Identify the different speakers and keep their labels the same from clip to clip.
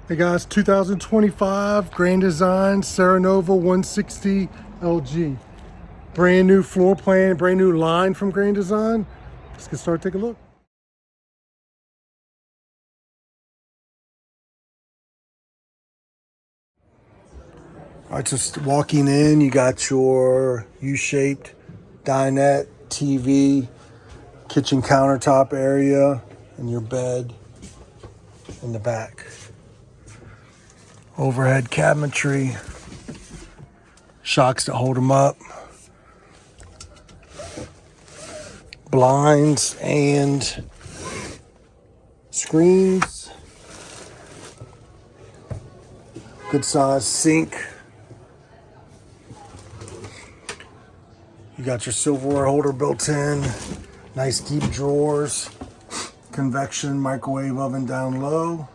Speaker 1: Hey guys, 2025 Grand Design SERENOVA 160LG. Brand new floor plan, brand new line from Grand Design. Let's get started, take a look. All right, just walking in, you got your U-shaped dinette, TV, kitchen countertop area, and your bed in the back. Overhead cabinetry, shocks to hold them up, blinds and screens, good size sink. You got your silverware holder built in, nice deep drawers, convection microwave oven down low.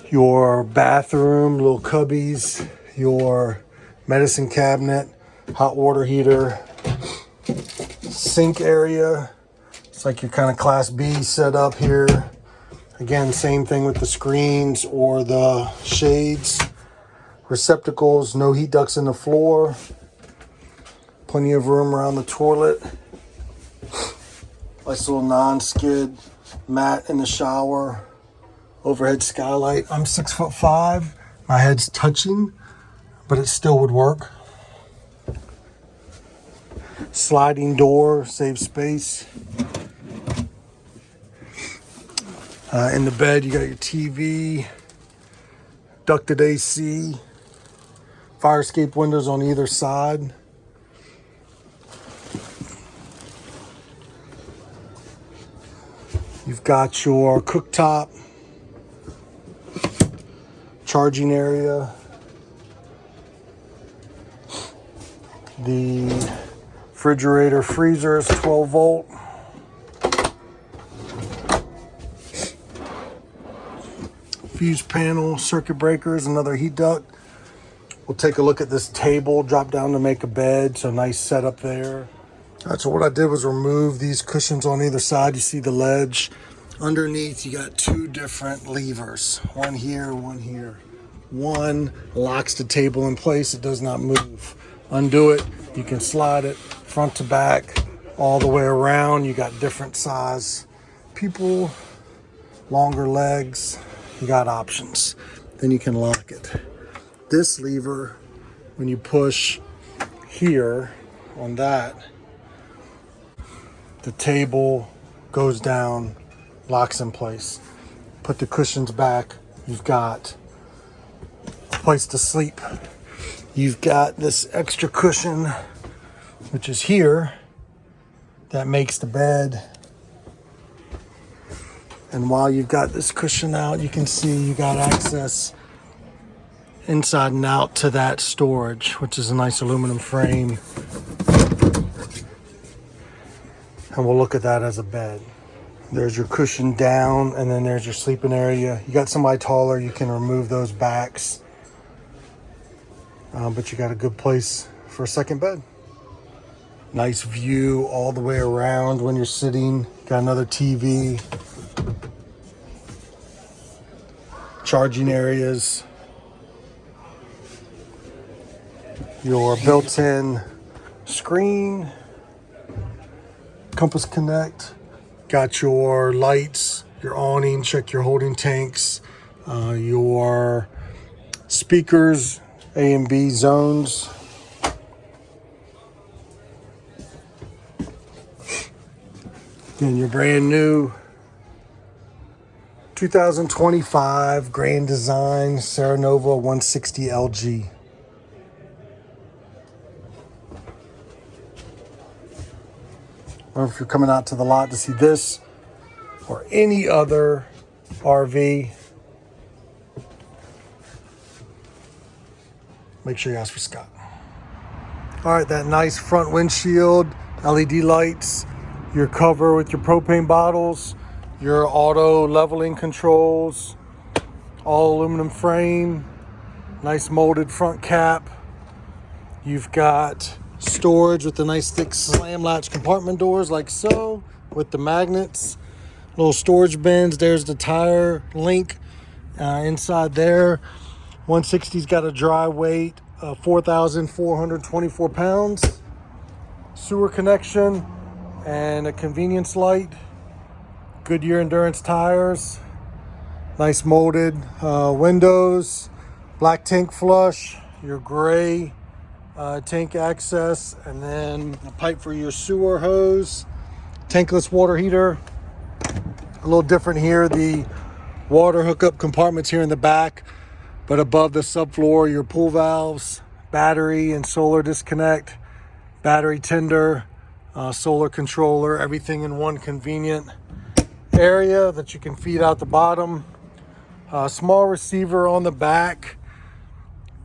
Speaker 1: Your bathroom, little cubbies, your medicine cabinet, hot water heater, sink area. It's like your kind of Class B setup here. Again, same thing with the screens or the shades. Receptacles, no heat ducts in the floor. Plenty of room around the toilet. Nice little non-skid mat in the shower. Overhead skylight. I'm 6'5". My head's touching, but it still would work. Sliding door, save space. In the bed, you got your TV, ducted AC, fire escape windows on either side. You've got your cooktop, charging area. The refrigerator freezer is 12 volt. Fuse panel, circuit breakers, another heat duct. We'll take a look at this table, drop down to make a bed, so nice setup there. All right, so what I did was remove these cushions on either side. You see the ledge. Underneath, you got two different levers, one here, one here. One locks the table in place, it does not move. Undo it, you can slide it front to back, all the way around. You got different size people, longer legs, you got options. Then you can lock it. This lever, when you push here on that, the table goes down, locks in place. Put the cushions back, you've got a place to sleep. You've got this extra cushion, which is here, that makes the bed. And while you've got this cushion out, you can see you got access inside and out to that storage, which is a nice aluminum frame. And we'll look at that as a bed. There's your cushion down, and then there's your sleeping area. You got somebody taller, you can remove those backs. But you got a good place for a second bed. Nice view all the way around when you're sitting. Got another TV. Charging areas. Your built-in screen. Compass Connect. Got your lights, your awning, check your holding tanks, your speakers, A and B zones. Again, your brand new 2025 Grand Design SERENOVA 160LG. Or if you're coming out to the lot to see this or any other RV, make sure you ask for Scott. All right, that nice front windshield, LED lights, your cover with your propane bottles, your auto leveling controls, all aluminum frame, nice molded front cap. You've got storage with the nice thick slam latch compartment doors like so with the magnets. Little storage bins. There's the tire link inside there. 160's got a dry weight of 4,424 pounds. Sewer connection and a convenience light. Goodyear endurance tires. Nice molded windows. Black tank flush. Your gray tank access, and then a pipe for your sewer hose. Tankless water heater. A little different here. The water hookup compartments here in the back, but above the subfloor, your pool valves, battery and solar disconnect, battery tender, solar controller, everything in one convenient area that you can feed out the bottom. Small receiver on the back.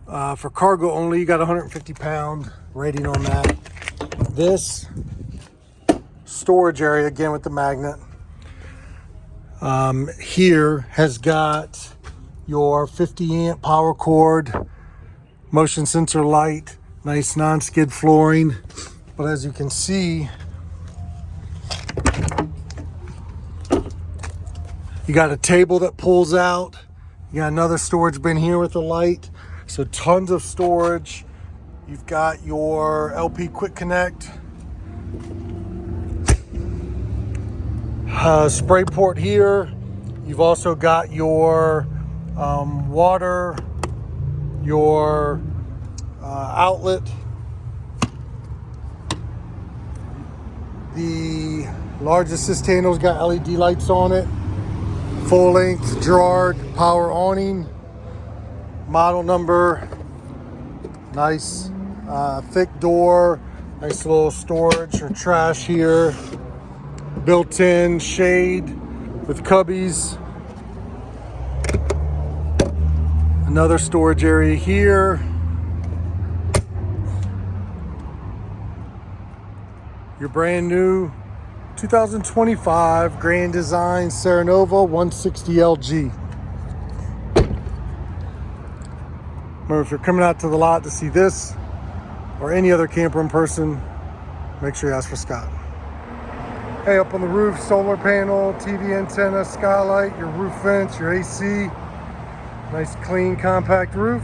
Speaker 1: For cargo only, you got 150-pound rating on that. This storage area, again with the magnet, here has got your 50-amp power cord, motion sensor light, nice non-skid flooring. But as you can see, you got a table that pulls out. You got another storage bin here with a light. So tons of storage. You've got your LP quick connect, spray port here. You've also got your water, your outlet. The largest cisternal's got LED lights on it. Full length Gerard power awning. Model number. Nice thick door. Nice little storage or trash here. Built-in shade with cubbies. Another storage area here. Your brand new 2025 Grand Design SERENOVA 160LG. Remember, if you're coming out to the lot to see this or any other camper in person, make sure you ask for Scott. Hey, up on the roof, solar panel, TV antenna, skylight, your roof vents, your AC. Nice, clean, compact roof.